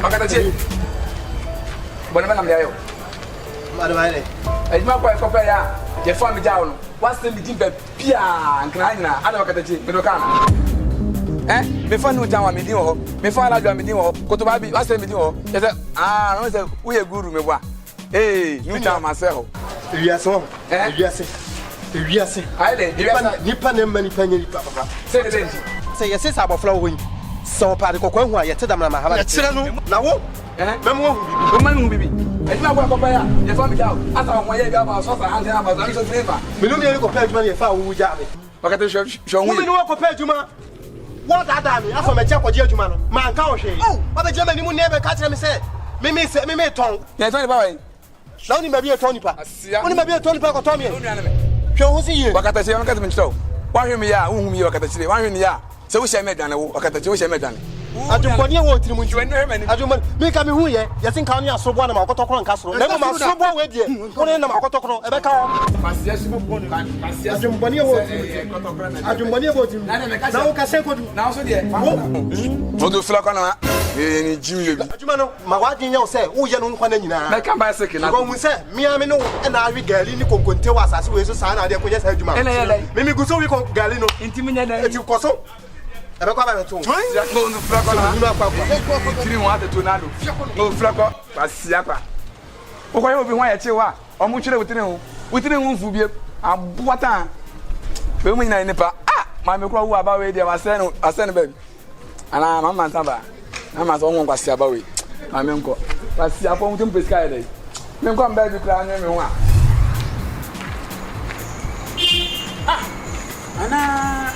Makatachi. Bonema nam yayo. Madame. E ma kwa ko pe ya. Je fa mi jawo no. What's the meeting pe pia nkran nyina. Ada makatachi. Me do kan. Me fa no jawo me din ho. Me fa ala jawo me din ho. Kotoba bi what's the meeting ho. Je say no say we e guru me boa. You tell myself. Ewiaso. Ewiase. Ewiase. Ai le, nipa na mani panya nipa papa. Say the thing. Say yes say abofra wo yi. So pa de kokwa hu a yete dam na ma haba. Kire no. Na wo. Memo hu bibi. O manu bibi. E ma kwa papa ya. Je fa mi jawo. Asa mo ye ga ba so sa ante aba so so flavor. Me no ne ko pa adwuma ne fa wo ja me. Wakati show wo me no ko pa adwuma. What ada me afa me che ko je adwuma no. Ma nka wo hwe. Oh, ba be je mani mu ne be ka kire me say. Me ton. Ya ton ba wai. Na oni mabie ton nipa. Oni mabie ton nipa ko ton me. Hwe ho si ye. Wakati se wakati me chito. Wa hwe me ya, wo hu me wakati chire. Wa hwe me ya. Se wo hye me dwane wo wakati wo hye me dwane. Ajumpani wo tiri mu nchu. Ajumpani. Ajumpani. Me ka me hu ye. Yasin ka oni asobo na makoto kro nka soro. Na mo asobo we die. Oni na makoto kro e be ka ho. Pasia sibo bonu. Pasia. Ajumpani wo tiri. Ajumpani wo tiri. Na wo ka se ko du. Na wo so die. Wo do fla kana. Ni jimi bi. Ajuma no ma wadin nya wo se wo ye no nkwa na nyina. Na kan bicycle na. Ko mu se mi ame no e na awi gali ni konkonte wa asase we so sa na de ko ye sa ajuma. Me guso wi kon gali no. Intimi nya na. Eti koso. E be kwa ba to. No fla kana. No kwa. Tiri mo ate to na do. No fla kwa. Pasia kwa. O ko ye obi hwan ye che wa. O mu twere wutire hu. Wutire hu fu bie. Abuata. Be mu nyina ni pa. Ma me kwa wu aba we dia asene baby. Ana mama ntaba. Ama so won kwasi aba we. Ma me nko. Kwasi apo mutum pesika ye dai. Me nko mba bi kra anya me ho a. Ana.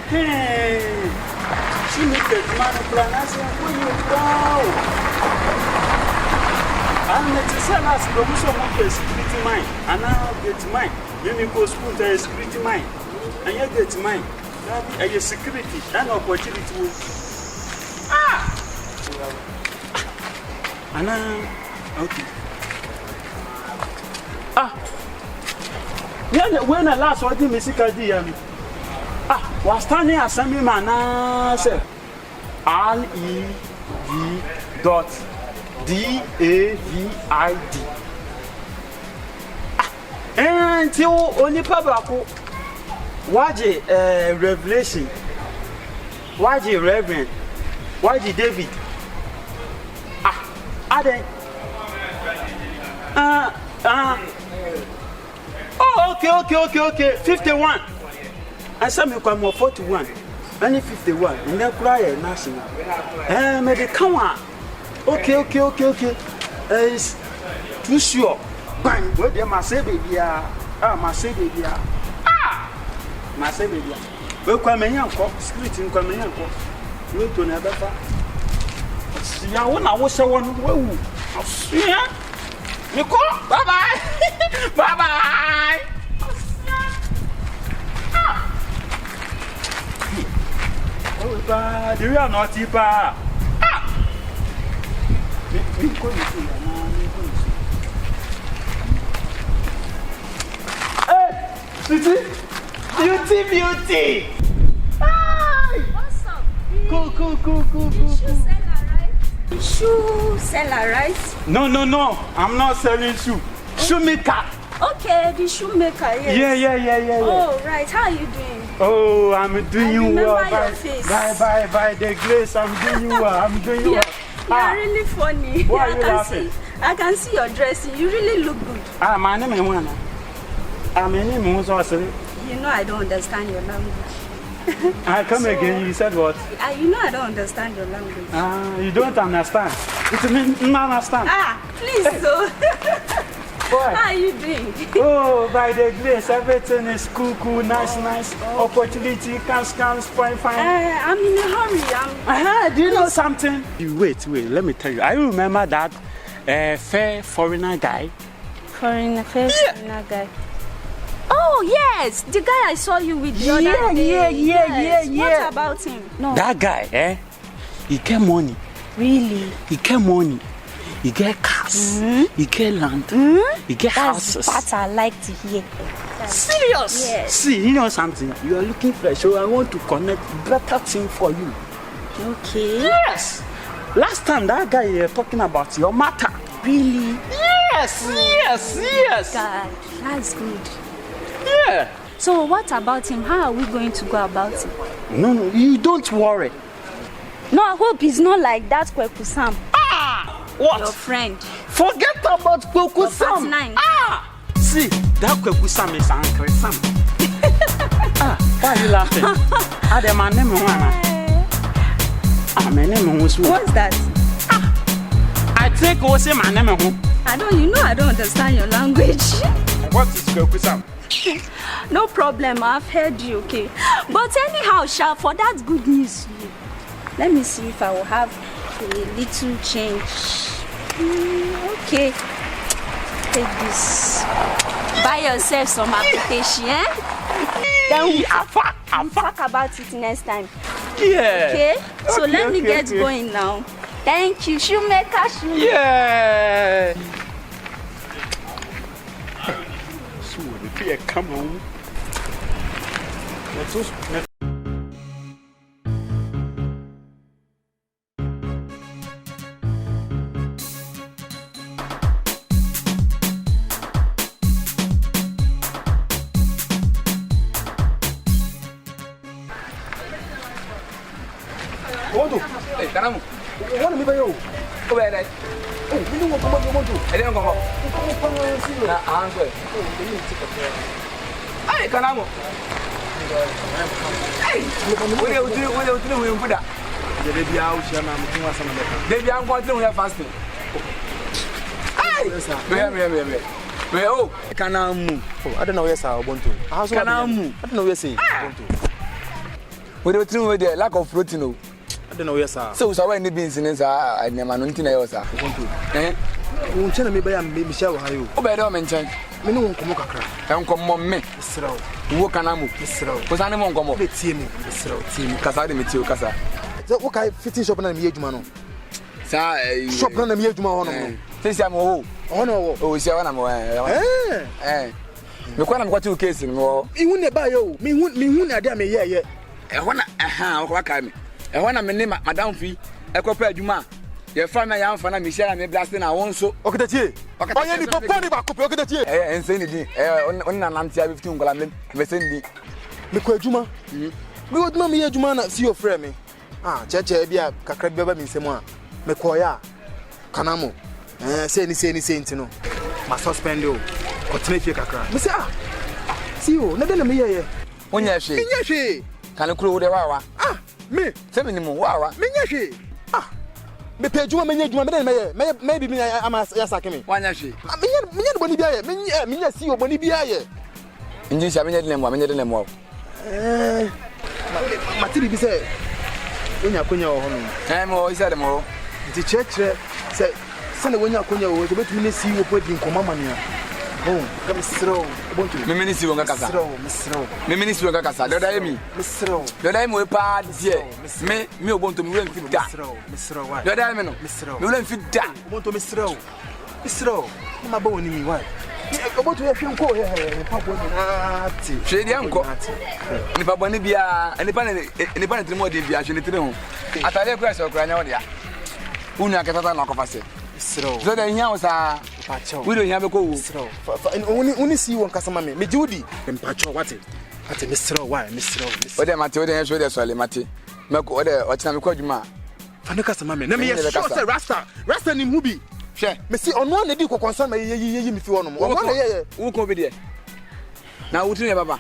She make the man plan as you go. I'm not to sell us promotion of security mine. And now get mine. You may go school to security mine. And you get mine. And your security and opportunity. Anna, okay. When the last one did Missy DM. Was standing assembly man, say REV.DAVID. And you only Pabako. Waji Revelation. Waji Reverend. Waji David. Ade. Oh, okay. 51. And some you come 41. Only 51. And then cry national. Maybe come on. Okay. It's too sure. Bang. Where they must say baby. Must say baby. Ma se be dia we kwa menya nko spirit nko menya nko we to na befa sia wo na wo se wo no wu sia me ko bye bye oh ba do you are not ipa me ko ni so na me ko ni so Beauty! Hi! What's up? Cool. Shoe seller, right? No. I'm not selling shoe. Shoemaker. Okay, the shoemaker, yes. Yeah. Oh, right. How are you doing? Oh, I'm doing well. Your face. By the grace, I'm doing well. You are really funny. Why are you laughing? I can see your dressing. You really look good. My name is Juana. My name is Juana. You know I don't understand your language. I come again, you said what? You know I don't understand your language. You don't understand. It means not understand. Please, so. What? How are you doing? Oh, by the grace, everything is cool, nice. Opportunity, fine. I'm in a hurry. Do you know something? Wait, let me tell you. I remember that fair foreigner guy. Foreigner guy. Oh, yes, the guy I saw you with the other day. Yeah. What about him? No. That guy, he get money. Really? He get money. you get cars, you get land, you get houses. That's what I like to hear. Serious? Yes. See, you know something? You are looking fresh, so I want to connect better thing for you. Okay. Yes. Last time that guy you were talking about your matter. Really? Yes. God, that's good. Yeah. So what about him? How are we going to go about it? No, you don't worry. No, I hope he's not like that Kweku Sam. What? Your friend. Forget about Kweku Sam. See, that Kweku Sam is Uncle Sam. Why are you laughing? My name is my name is What's that? I think what's my name is I don't understand your language. What is Kweku Sam? No problem, I've heard you, okay. But anyhow, Sha, for that good news, let me see if I will have a little change. Okay. Take this. Buy yourself some application, Then we'll talk about it next time. Yeah. Okay? So let me get going now. Thank you, shoemaker. Yeah. Come on. Hey, Kanamu. What am I doing? Go ahead. Oh, you know what you want to? I didn't come up. Hey, Kanamu. Hey, what are you doing with that? Baby, I'm going to fasting. Hey, oh, Kanamu. I don't know yes I want to. Kanamu. I don't know yes I want to. What are you doing with the lack of protein? I don't know yes sir. So when the beans in this I never know anything else. Want to. Eh? Won't tell me by Michelle how you. Oh, better mention. Me no come kakra. Don't come me. Sro. Wo Kanamu. Sro. Was animal come up. Tie me. Sro. Tie me. Kasa de metio kasa. What kind fitting shop na me adwuma no? Sa Shop na me adwuma ho no. Sisi am ho. Ono wo. Oh, isi wana mo. Me kwa na me kwatu case ni mo. Ihu ne ba yo. Me hu na ade me ye. Ehona okwa ka me. Ehona me ne madam fi ekopa adwuma. Ye fa na ya mfa na me share na me blast na won so. Okatatie. Oye ni papa ni ba kope okatatie. Ense ni din. On na nam tia 15 ngola me be sen din. Me kwa adwuma. Me oduma me adwuma na see your friend me. Cheche bia kakra bia ba me nsem a. Me koya. Kanamu. Say ni ntino. Ma suspend o. Kotene fie kakra. Me say see o, na de na me ye. Onya hwe. Nya hwe. Kan kuro wo de wawa. Me. Se me ni mo wawa. Me nya hwe. Me pe adwuma me nya adwuma me de me bi me ama ya sake me. Wanya hwe. Me nya boni bia ye. Me nya see o boni bia ye. Nji sha me nya de ne mo. Matiri bi say onya konya wo ho no. Mo isa de mo. Nti chekre se na wonya konya wo so betumi ne see wo podi nkomama ne a. Come throw. Me ministry wonga kasa. Me ministry wonga kasa. Do da yemi. Do da yemi we pa die. Me obonto me won fit da. Do da yemi no. Me won fit da. Obonto me throw. Ma ba woni mi why? Obonto ye hwe nko he papo ni ati. Hwe dia nko. Ni pa boni bia, ni pa ne trimo de bia hwe ne tre ho. Atare kura se okura nya wo dia. Unu aketata na akofase. So da nya wo sa pacho. We do nya be ko wo. Uni si won kasama me judi. Mpacho wate. Ate misro why misro. O de mate o de hwe de so le mate. Meko o de o tina me ko adwuma. Fa ne kasama me. Na me yes sure say rasta ni mu bi. Hwe. Me si ono na di ko concern me ye mi fi wono mo. Ono na ye. Wo ko bi de. Na wo tinu baba.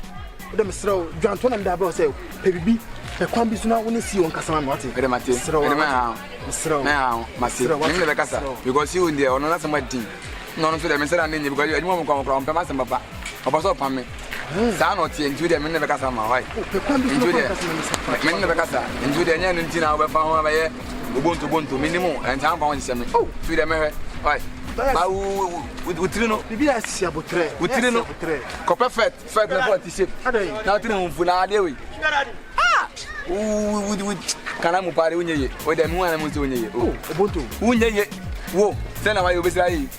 O de misro dwanto na me da bro say pe bibi. E kwambi so na woni si won kasama me wate. O de mate. Misro. Na mate. Me le kasa because you in there ono na somebody. No so dem say na nyi because adwuma mo kwa mpema sem baba. Obaso pam me. Sa no tie ntu de me ne be kasa ma why. Ntu de me ne be kasa. Ntu de nya nti na obefa ho ba ye ubuntu minimum and time pound sem. Oh, tu de me why. Ba utiri no bibi asi abotre. Utiri no ko perfect na for t-shirt. Na utiri no fu na ade we. Kanamu pare unyeye. O de mu ana mu se unyeye. Oh, ubuntu. Unyeye. Wo, send away you beside you.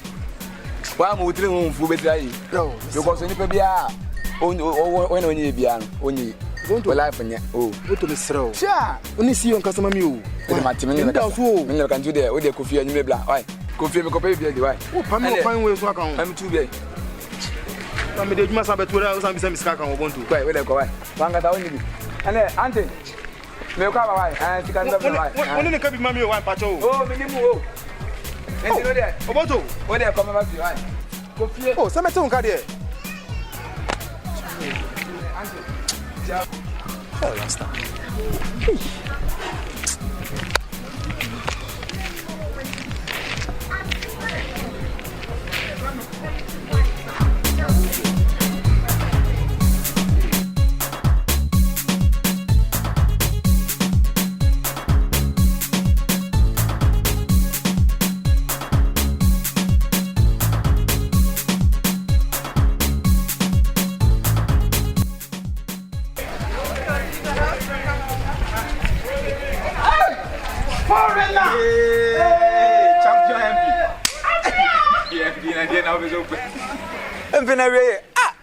Why am I with you beside you? Yo, Because any baby when you be only going to life and oh, go to the throw. sure. Only see you on customer meal. You can do there with the coffee and you black. Why? Coffee me copy the why? Oh, fine way so I can. I'm too big. I mean, you must have a 2 hours and be some scak on one to. Wait, where they go? One got only. And then, Auntie, me come away and you can have the Only the copy mammy one patrol. Oh, me move. And you know that. Oboto, Where they come back to you? Coffee. oh, some tongue card here. Oh, last time.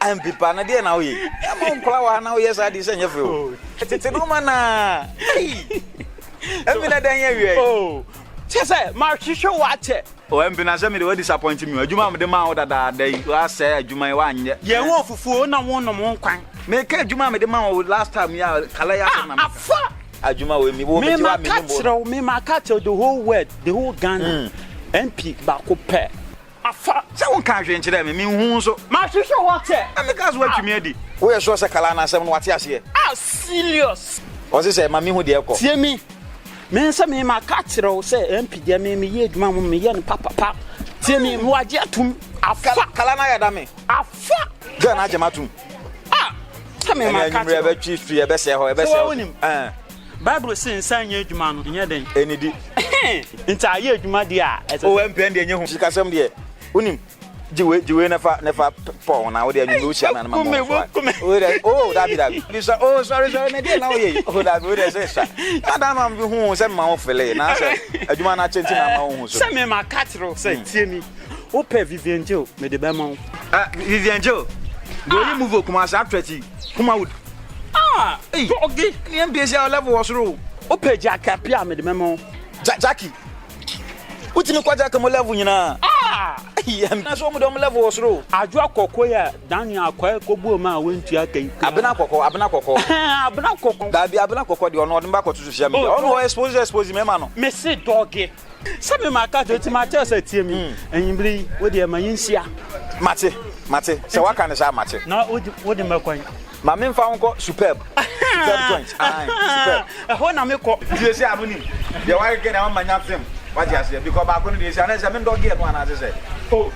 MP pana dia na oyi. Ya mo nkola wa na oyi sa di se nya fe o. Tete no mana. MP na dan ya wi. Oh. Chese, ma hwehwe wa che. O MP na se me de we disappoint me. Adwuma me de ma wo dada dai. Wa se adwuma wa anye. Ye wo fufuo na wo no mo nkwan. Me ka adwuma me de ma wo last time ya kala ya se na me. Afa. Adwuma we mi wo me ti wa me no. Me ma catch the whole world, the whole Ghana. MP ba ko pe. Afa. Se won ka hwe nkire me hu so. Ma hwehwe wa che. Ameka so atwumi adi. Wo ye so se kala na asem no wate ase. Ah, serious. O se ma mi hu de ekọ. Tie mi. Me nsa me ma catch ro se MP de me ye adwuma mo me ye no papa. Tie mi mo age atum. Afa Kala na ya da me. afa. Ga na age matum. Ah. Se me ma catch ro be twi fi e be se ho e be se. Bible say nsa nya adwuma no nya den. Enidi. Nta ye adwuma de a. O MP de enye hu. Sikasem de. Unim. Jiwe never pon na wo de anyu ocean na ma mo. Oh, that be. Lisa, oh sorry na dey na oye. Oh that we dey say sha. Madam am bi hu se ma wo fele na say adwuma na chenti na ma wo hu so. Se me ma catro say tie mi. O pe Vivian Jo me de be ma wo. Ah, Vivian Jo. Do you move kuma sa atwati. Kuma wood. Ah, Ogi, ni MPC level was ro. o pe Jackie pia me de be ma wo. Jackie. Utimi kwa Jackie mo level nyina. Ah, Na so mo do mo level was ro. aju akoko ya Daniel akwa kobu ma wentu akai. Abena kokko. Abena koko. Da bi abena kokko de ono de ba koto social media. Ono expose me ma no. Me say doggy. Se me ma catro ti ma tell say tie mi. Enyimbiri wo de ma yinsia. Mate. Se waka ne sa mate. Na wo de makwan. Ma me mfa nko superb. Superb joint. Superb. Ho na me ko. You say abuni. The why get na manya film. What you say because ba ko ni dey say na say me dog get one as say. Oh.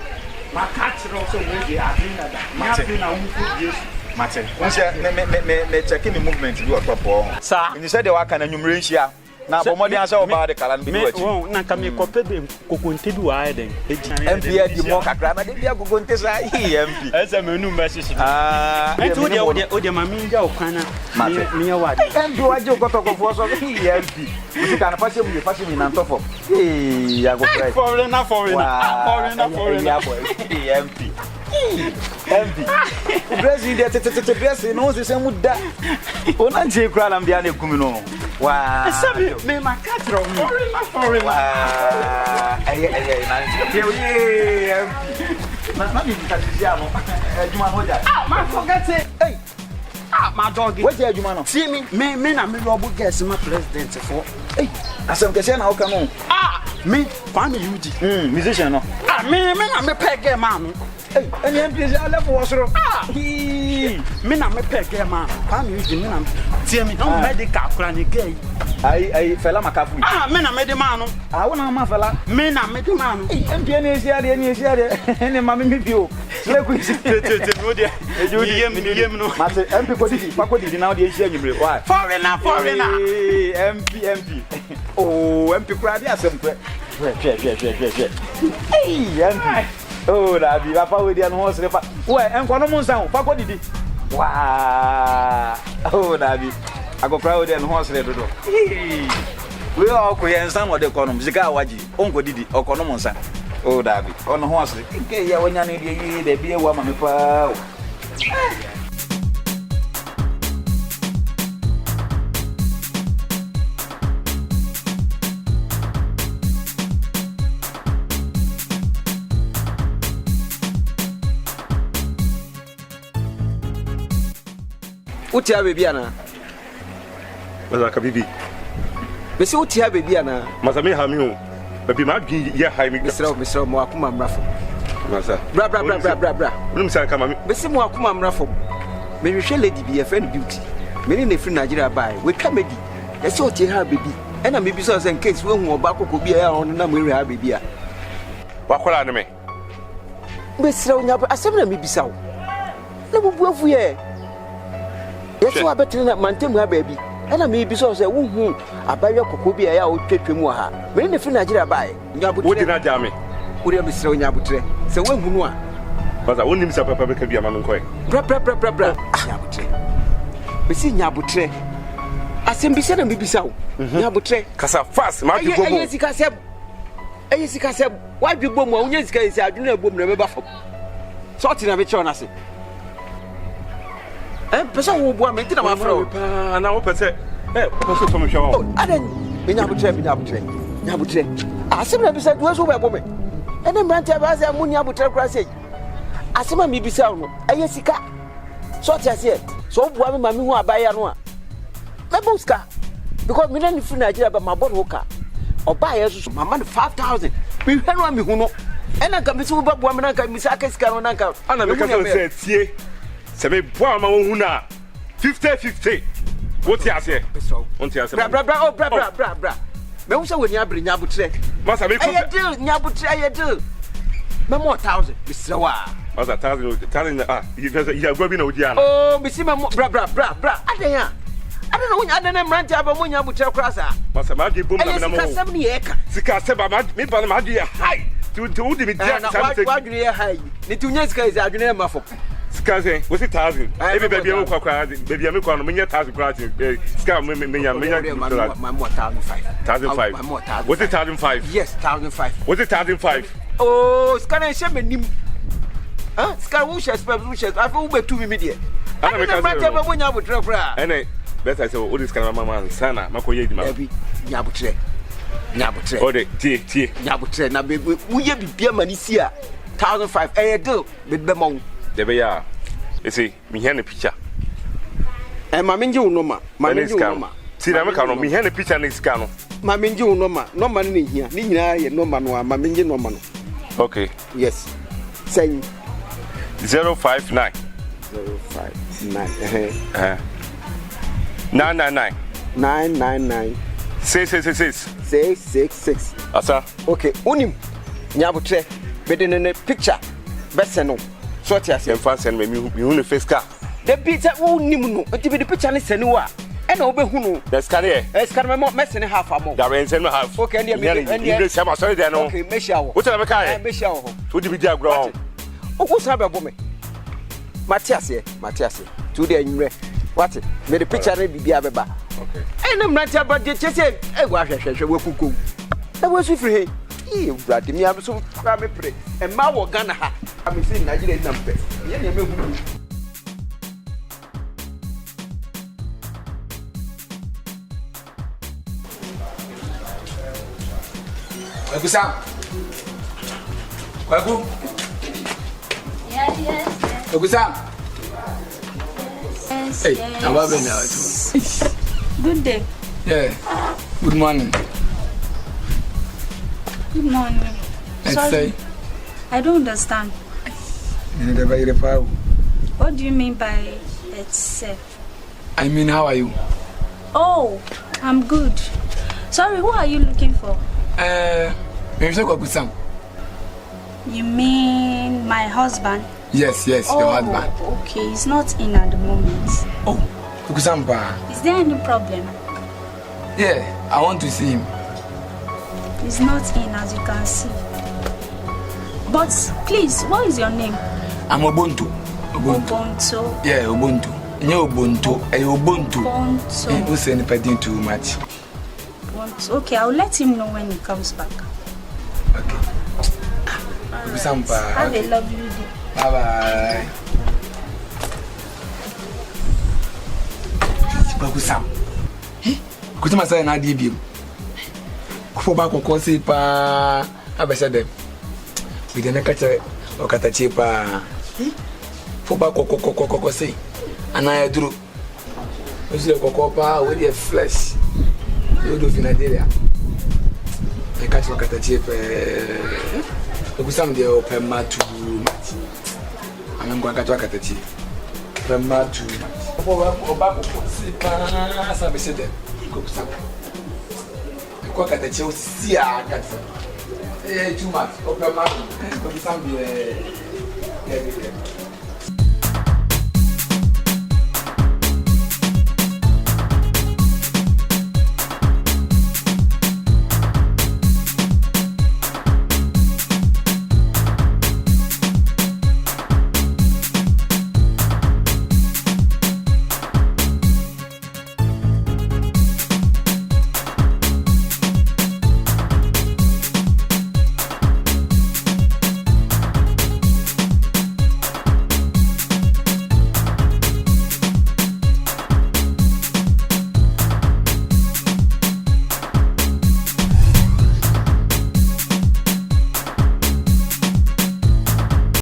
Ma catro so we dey adina da. Ma fi na hu fu Jesus. Mate. Won say me check me movement do on top o. Sa. You say the waka na nwumre nhia. Na bomodi an say oba de kala no bi wachi. Won na ka me ko pe be kokonte du wa den. MP di mo kakra na de bia kokonte sa MP. Ese me nu ba sisi. Ah. O de ma mi nja okwana. Me ya wa. MP waje okotokofo so MP. Usi kana fashion mi na ntofo. Ya go try. Foreigner. Yeah boy. MP. President tete president no se muda. Ona je kra na mbia na ekumi no. Wow. Me ma catro. Foreigner. Aye na. Na bi bitazia mo. Ejuma hoja. Ah, ma forget it. Hey. Ah, my doggy. What you ejuma no? See me na me robo guess my president for. Hey, asem kese na oka no. Ah, me Kwame Yuji. Musician no. Ah, me na me pege man. Hey, any MPs are level was ro. Ah, me na me pege man. Kwame Yuji me na. See me, I'm medical kura ni gay. Ai fela makafu. Ah, me na me de man no. Ah, wona ma fela. Me na me de man no. MP na esi ade. Ene ma me bio. Le ku isi. Tete no de. Yem no. Mate MP ko di, pa ko di na de esi anyumre. Why? Foreigner. MP. Oh, MP kura bi asem kwe. Hwe. Hey, MP. Oh, da bi papa we dia no ho sere pa. We enko no mun san, pa ko didi. Wow. Oh, da bi. Agokra we dia no ho sere dodo. We are Korean, some of the economies, the guy, Uncle Didi, or Conomonsa. Oh, Davy, on the horse. Okay, yeah, when you need the beer woman. Utia baby ana. Maza bibi. Besi utia baby ana. Maza me ha mi ho. Baby ma dwi ye ha mi. Misra mo akoma mrafo. Maza. Bra. Unum san kama mi. Besi mo akoma mrafo. Me hwehwe lady bi ye friend beauty. Me ni na free Nigeria bai. We twa medi. Yesi utia ha baby. Ena me bi so say in case we hu oba kokko bi ya on na mo ha baby a. Wakola ne me. Besira onya asem na me bisa wo. Na bubu afu ye. Yes, I better than Mantem baby. And I may be so say, woo, I buy your cocoa be a trip. When the friend Nigeria buy, what did I jam me? Would you be so yabutre? So when who are? But I wouldn't miss a papa can be a man. Bra. Yabutre. We see Yabutre. I send be said and be so. Yabutre. Cassa fast, my people. Yes, he said, why be bomb when you guys are doing a boom remember for sorting of each other. Person who want me to my flow. And I hope I say, person from show. I didn't be able to. I simply said, was over woman. And then Branta was a moon able to cross it. I see my baby sound. I yes, he got. So I said, so woman, my who are by a one. My boska. Because we don't free Nigeria but my boat hooker. Or buy us my money 5,000. We had one me who know. And I come to super woman and come Miss Akis Caronanka. And I said, se me boa ma wona 50-50 what you say what you say bra me wo se we nya bre nya butre masa me come deal nya butre aye deal me more 1,000 bisra wa masa 1,000 you go be na odi ana oh me see me bra adan ya adan na wonya adan na mranti aba mo nya butre krasa masa ma gi bom na na mo sika 7 ye ka sika 7 ma me ba ma gi high to udi me dia something wa dwene ye high ni tu nya sika is adwene ma fo Scaze, was it 1,000? Every baby, baby, I'm going to 1,000 crowds. Scam, my more 1,500. 1,500. Was it 1,500? Yes, 1,500. Was it 1,500? Oh, scan and shame him. Huh? Scan, who shares, I feel better to me, dear. I don't know when you would drop. And better say, all this kind of mamma and Sana, Makoye, Yabutre. Oh, the tea, Yabutre. Now, we be beer money here. 1,500. I do with the monk. There we are. You see, me here the picture. And my minju no ma. My minju no ma. See, I'm a me here the picture next cano. My minju no ma. No man in here. Nina, no man, my minju no man. Okay. Yes. Say 059. 059. 999. 999. 666. Asa. Okay. Unim. Nyabutre. Bedin in a picture. Best no. So I say, send me the face car. The pizza won't know. But the picture is anywhere. And over who? That's career. It's kind of mess and a half a more. That rains and half. Okay, and you're sorry, then. Okay, Michelle. What's a car? Michelle. Would you be there grown? Oh, what's up, woman? Matthias, today in red. What? Made the picture may be Abba. Okay. And I'm not about the chase. I was a cuckoo. I was free. You brought me up so crammy pray. And my Ghana. I'm seeing Nigerian numbers. Kwaku. Yes. Ogusam. Yes. Hey, how are you now? Good day. Yeah. Good morning. Good morning. Sorry. I don't understand. What do you mean by itself? I mean, how are you? Oh, I'm good. Sorry, who are you looking for? You mean my husband? Yes, your husband. Okay, he's not in at the moment. Oh, Kukusamba. Is there any problem? Yeah, I want to see him. He's not in, as you can see. But please, what is your name? I'm Ubuntu. Ubuntu. Yeah, Ubuntu. Ubuntu. Ubuntu. Who's anything too much? want. Okay, I'll let him know when he comes back. Okay. Have a lovely day. Bye-bye. Sam. Kutu masaya na di biom. Kufo ba kokko si pa abese dem. We dey make chere o katachi pa. Fo ba kokko si. Ana eduru. O si kokko pa we dey flesh. You do finadelia. E catch o katachi pa. O kusam dey open ma too much. Amen go catch o katachi. Open ma too much. Oba si pa sa bese dem. Kusam. Ko katachi o si a kata. Too much. Open ma. O kusam dey